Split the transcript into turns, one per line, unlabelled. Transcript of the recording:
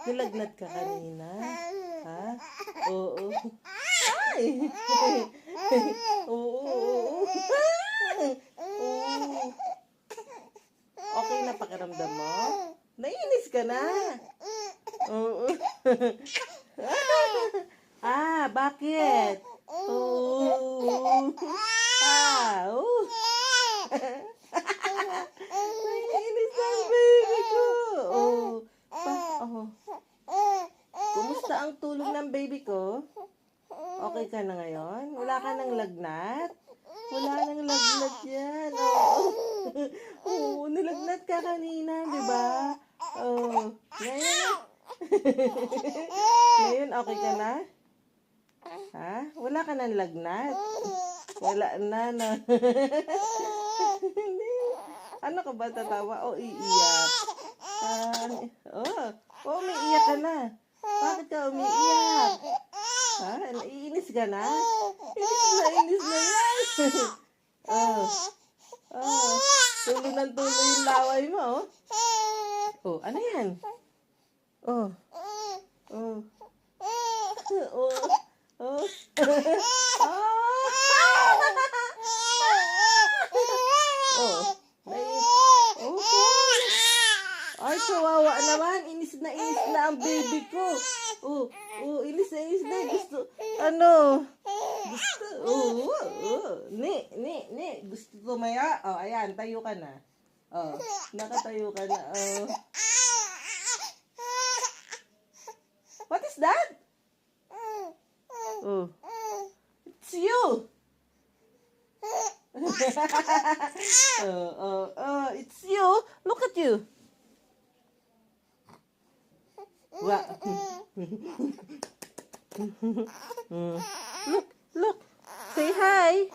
Nilagnat ka kanina? Ha? Oo. Ay! Oo, oo. Oo. Okay na pakiramdam mo? Naiinis ka na? Oo. Bakit? Oo. Oo. Naiinis na ang baby ko. Oh. Kumusta ang tulog ng baby ko? Okay ka na ngayon? Wala ka nang lagnat? Wala nang lagnat yan. Oo. Oo, nilagnat ka kanina, di ba? Oo. Ngayon, ngayon okay ka na? Ha? Wala ka nang lagnat? Wala na, no? Ano ka ba, tatawa o iiyak? Umiiyak ka na. Bakit ka umiiyak? Ha? Naiinis ka na? Inis na yan. Tulo ng tulo yung laway mo, ano yan? Oh. Ay, kawawa naman. Inis na ang baby ko. Inis na. Gusto, Gusto tumaya. Ayan, tayo ka na. Nakatayo ka na. What is that? It's you. It's you. Look at you. Look. Say hi.